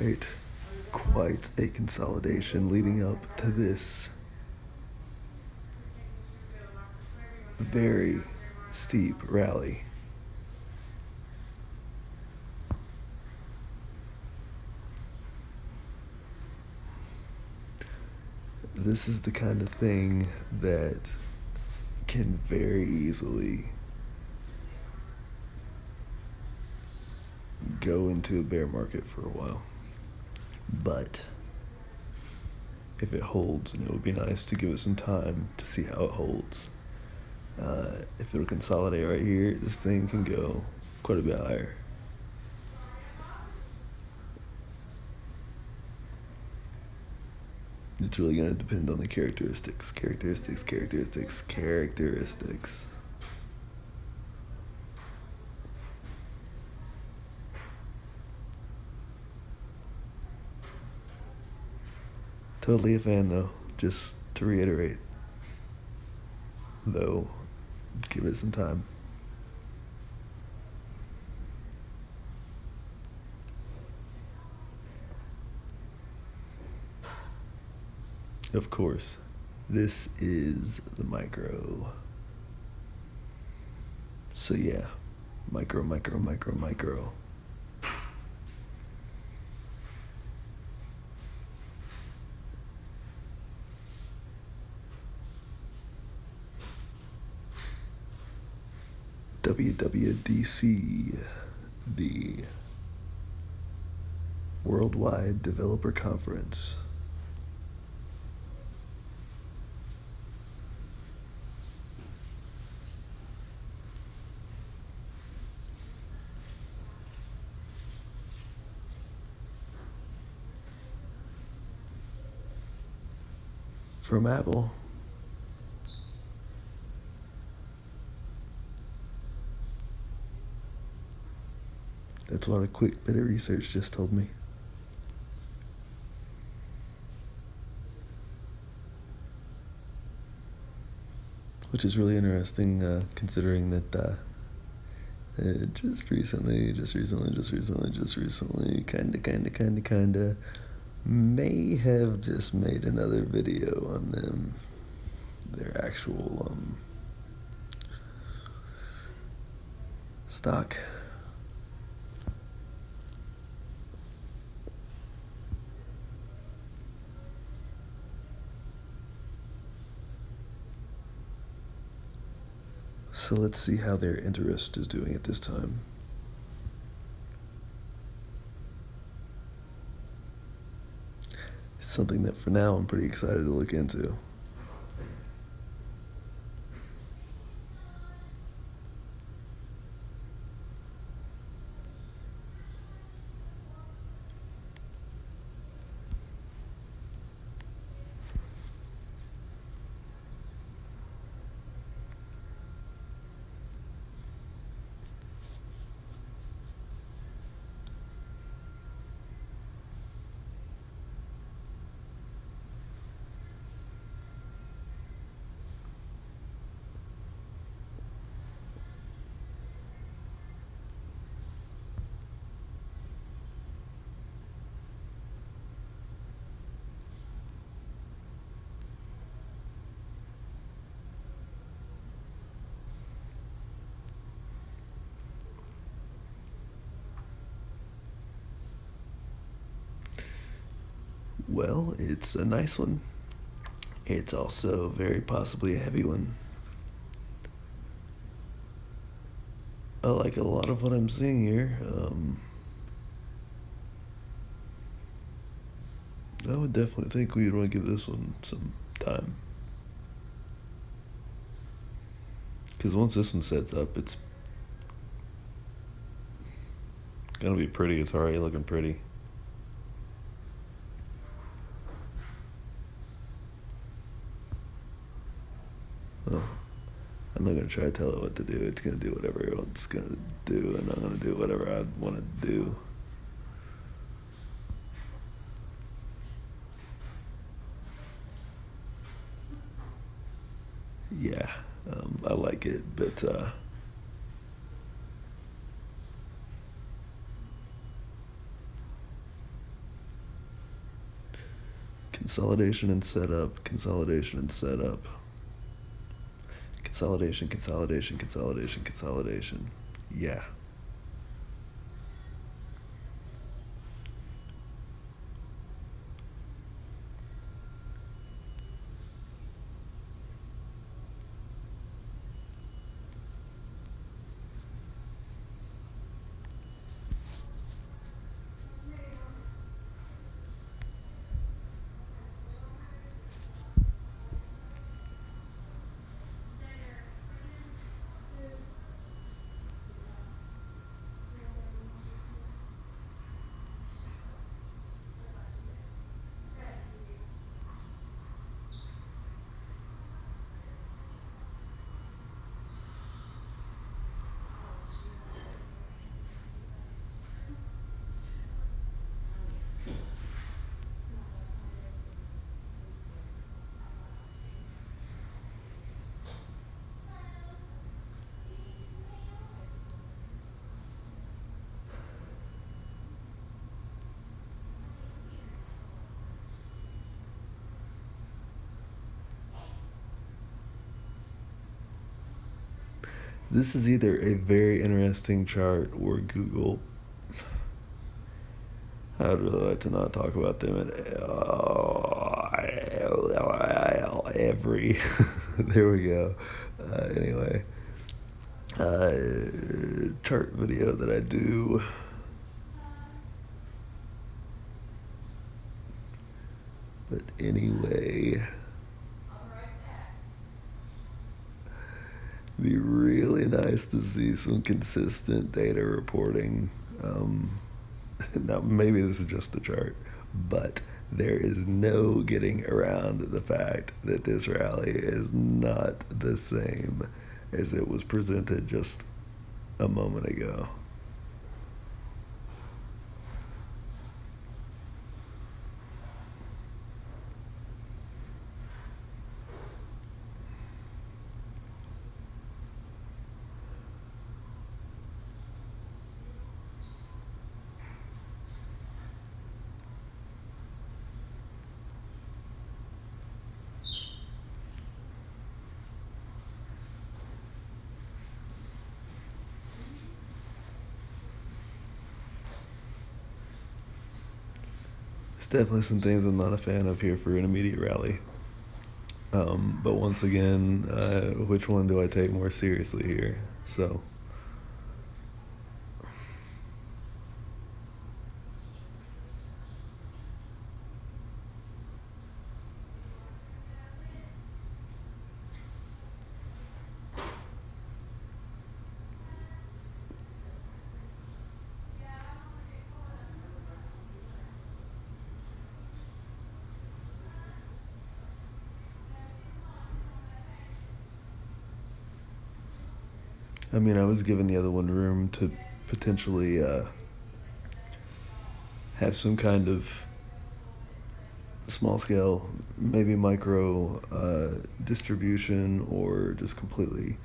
Alright, quite a consolidation leading up to this very steep rally. This is the kind of thing that can very easily go into a bear market for a while. But if it holds, it would be nice to give it some time to see how it holds. If it'll consolidate right here, this thing can go quite a bit higher. It's really going to depend on the characteristics. Totally a fan, though, just to reiterate. Though, give it some time. Of course, this is the micro. So yeah, micro. WWDC, the Worldwide Developer Conference. From Apple. That's what a quick bit of research just told me. Which is really interesting, considering that just recently, kinda, may have just made another video on them, their actual stock. So let's see how their interest is doing at this time. It's something that for now I'm pretty excited to look into. Well, it's a nice one. It's also very possibly a heavy one. I like a lot of what I'm seeing here. I would definitely think we'd want to give this one some time. Because once this one sets up, it's gonna be pretty. It's already looking pretty. Well, I'm not gonna try to tell it what to do. It's gonna do whatever it's gonna do, and I'm gonna do whatever I want to do. Yeah, I like it, but Consolidation and setup, consolidation and setup. Consolidation, consolidation, consolidation, consolidation. Yeah. This is either a very interesting chart or Google. I'd really like to not talk about them at every. There we go. Anyway, chart video that I do. But anyway, it'd be really nice to see some consistent data reporting. Now, maybe this is just the chart, but there is no getting around the fact that this rally is not the same as it was presented just a moment ago. It's definitely some things I'm not a fan of here for an immediate rally. But once again, which one do I take more seriously here? So, I mean, I was giving the other one room to potentially have some kind of small scale, maybe micro distribution, or just completely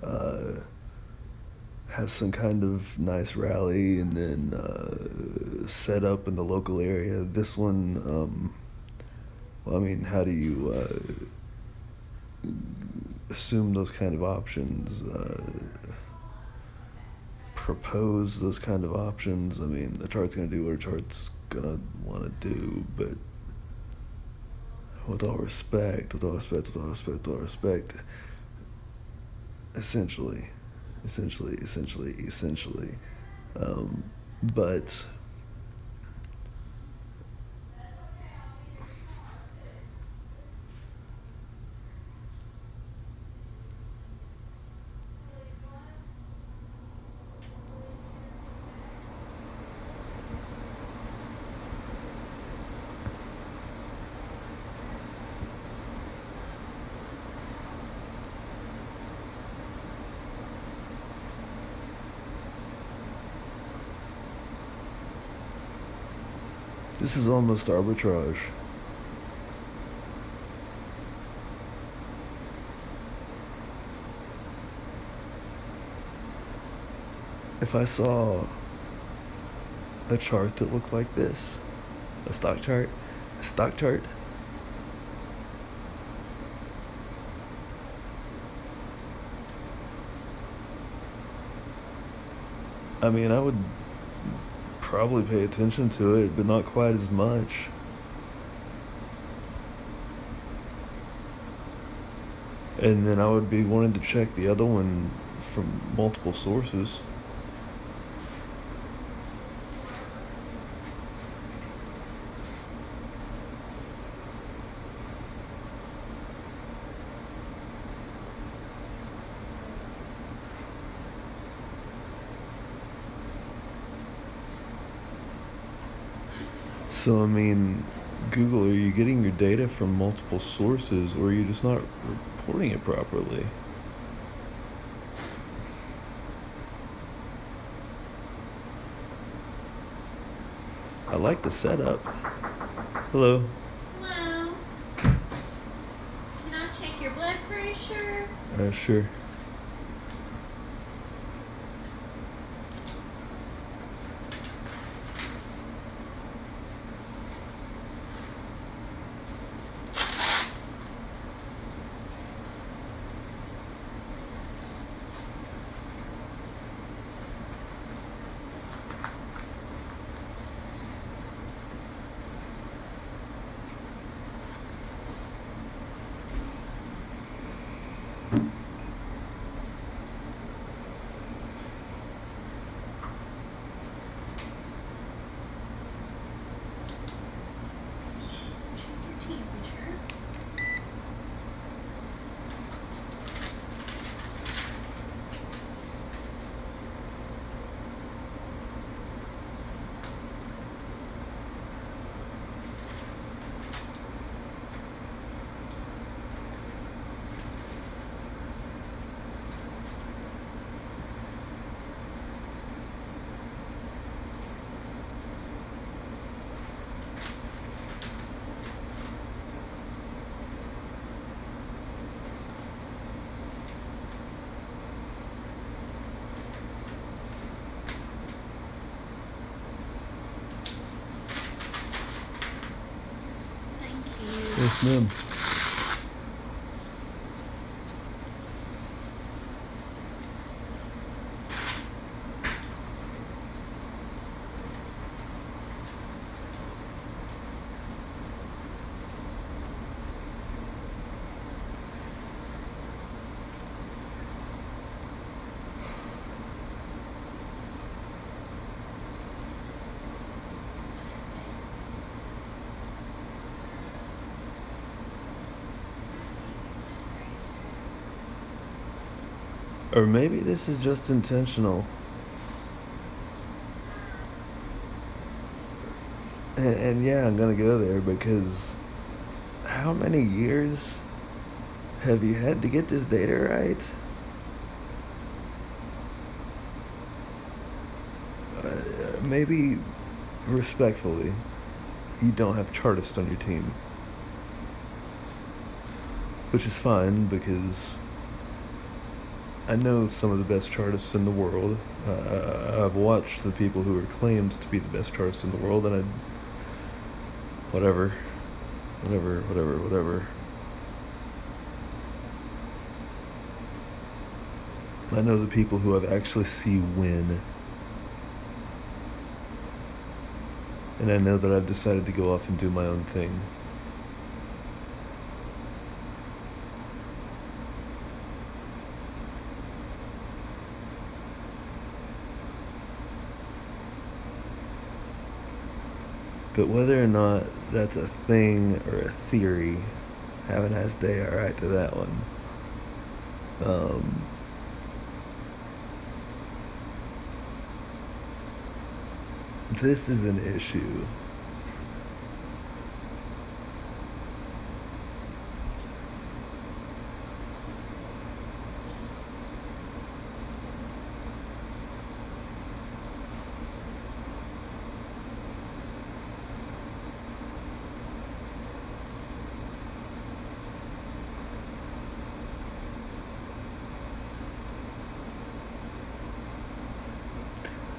have some kind of nice rally and then set up in the local area. This one, well, I mean, how do you assume those kind of options? Propose those kind of options. I mean, the chart's gonna do what a chart's gonna want to do, but with all respect, essentially, but this is almost arbitrage. If I saw a chart that looked like this, a stock chart, I mean, I would probably pay attention to it, but not quite as much. And then I would be wanting to check the other one from multiple sources. So, I mean, Google, are you getting your data from multiple sources, or are you just not reporting it properly? I like the setup. Hello. Hello. Can I check your blood pressure? Sure. Check your temperature. Thank you. Yes, ma'am. Or maybe this is just intentional. And yeah, I'm gonna go there because how many years have you had to get this data right? Maybe, respectfully, you don't have chartists on your team. Which is fine because I know some of the best chartists in the world. I've watched the people who are claimed to be the best chartists in the world, and whatever. I know the people who I've actually seen win. And I know that I've decided to go off and do my own thing. But whether or not that's a thing or a theory, have a nice day, alright, to that one. This is an issue.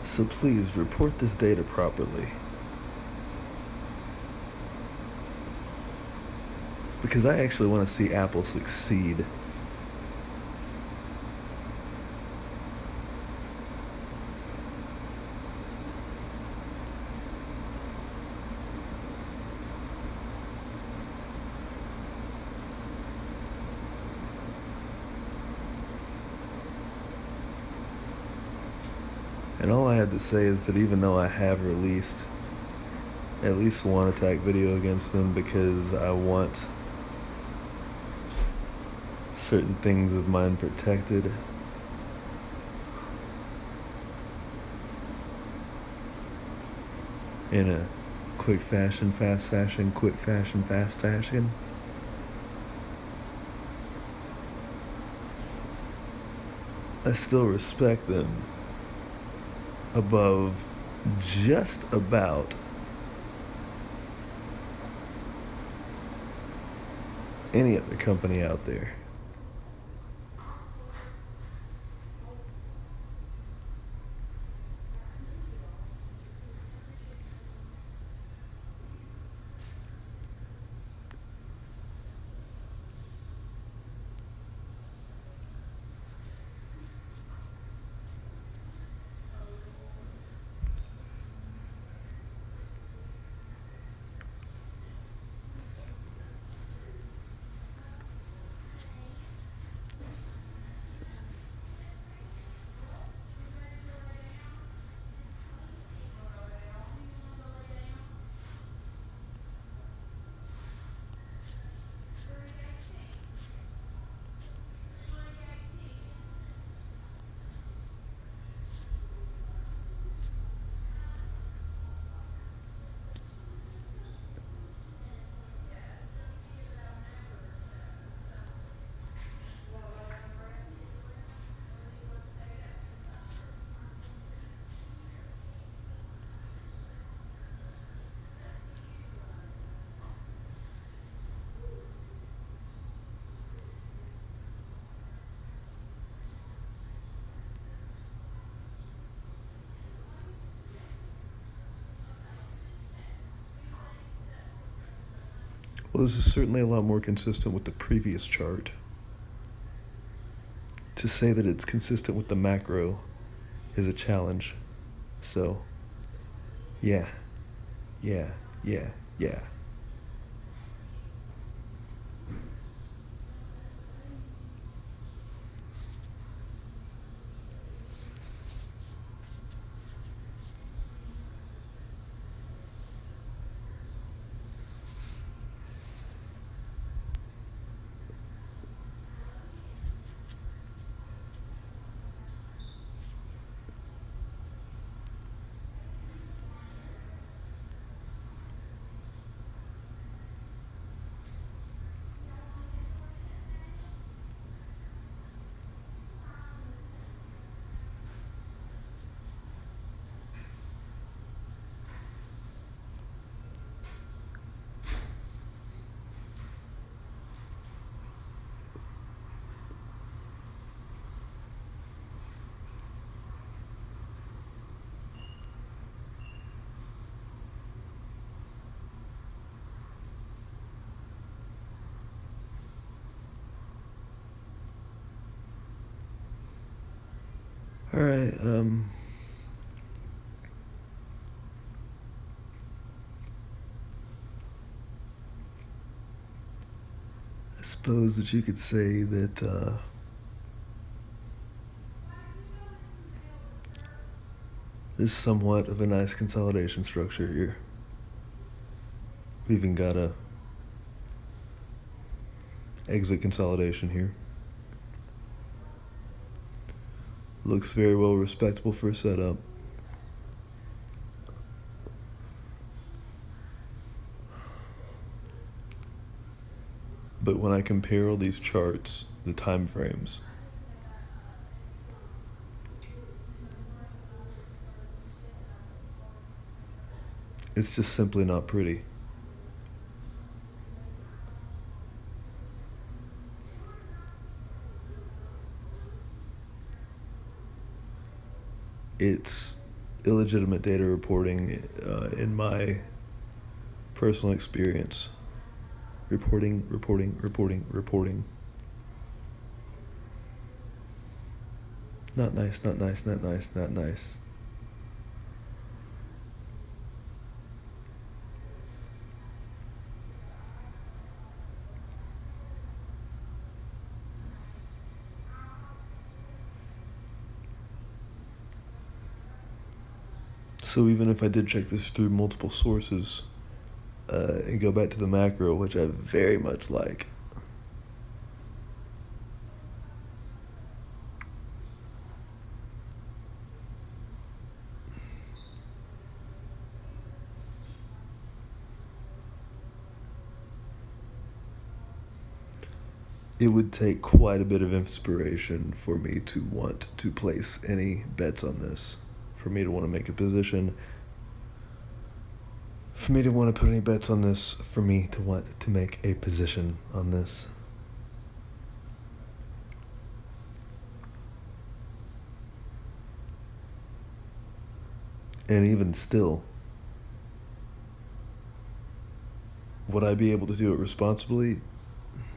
So please report this data properly. Because I actually want to see Apple succeed. And all I had to say is that even though I have released at least one attack video against them because I want certain things of mine protected, in a quick fashion, fast fashion, quick fashion, fast fashion, I still respect them above just about any other company out there. Well, this is certainly a lot more consistent with the previous chart. To say that it's consistent with the macro is a challenge. So, yeah, yeah, yeah, yeah. All right, I suppose that you could say that there's somewhat of a nice consolidation structure here. We've even got a exit consolidation here. Looks very well respectable for a setup. But when I compare all these charts, the time frames, it's just simply not pretty. It's illegitimate data reporting in my personal experience. Reporting. Not nice, not nice, not nice, not nice. So even if I did check this through multiple sources and go back to the macro, which I very much like, it would take quite a bit of inspiration for me to want to place any bets on this, for me to want to make a position, for me to want to put any bets on this, for me to want to make a position on this. And even still, would I be able to do it responsibly?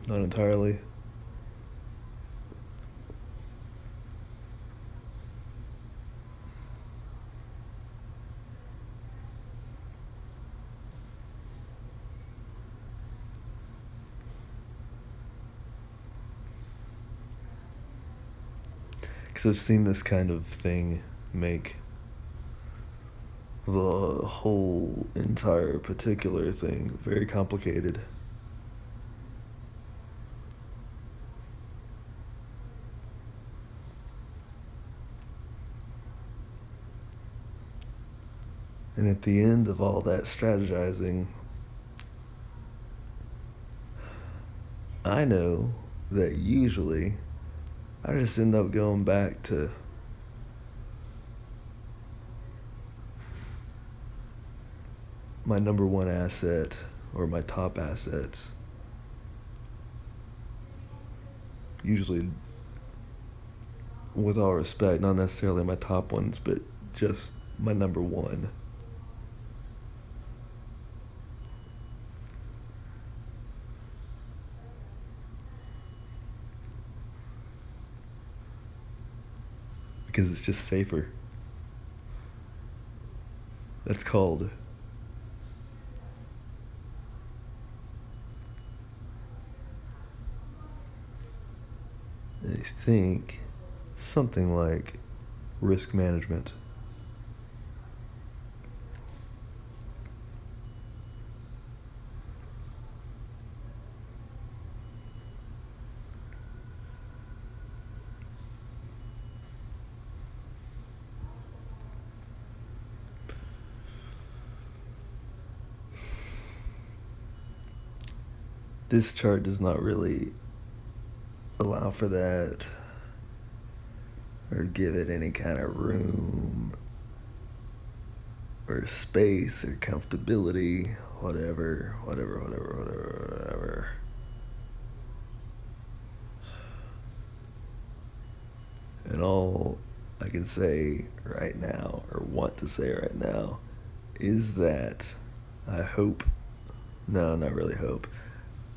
Not entirely. Because I've seen this kind of thing make the whole entire particular thing very complicated. And at the end of all that strategizing, I know that usually I just end up going back to my number one asset or my top assets. Usually, with all respect, not necessarily my top ones, but just my number one. Because it's just safer. That's called I think something like risk management. This chart does not really allow for that or give it any kind of room or space or comfortability, whatever. And all I can say right now, or want to say right now, is that I hope, no, not really hope,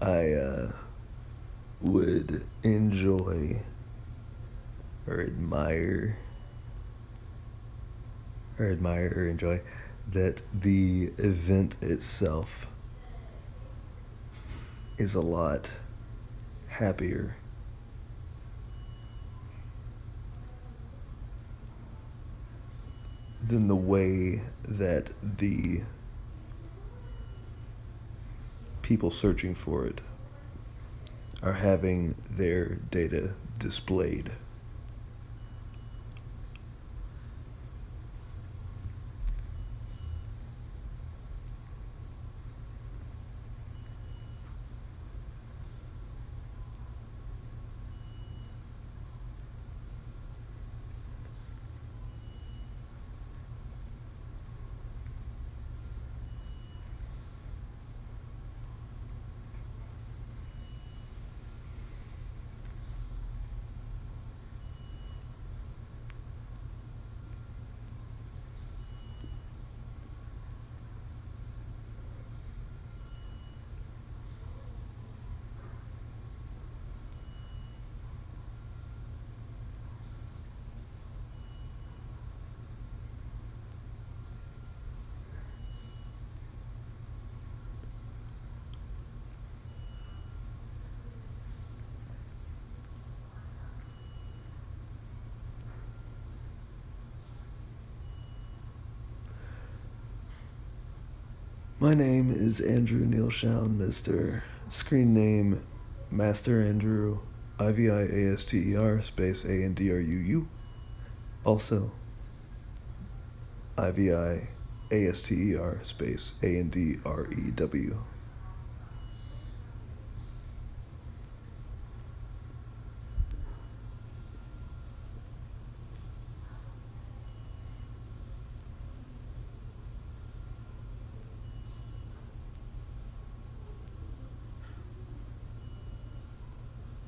I would enjoy or admire or enjoy that the event itself is a lot happier than the way that the people searching for it are having their data displayed. My name is Andrew Neilshawn, Mr. Screen name Master Andruu, IVIaster space Andruu. Also, IVIaster space Andrew.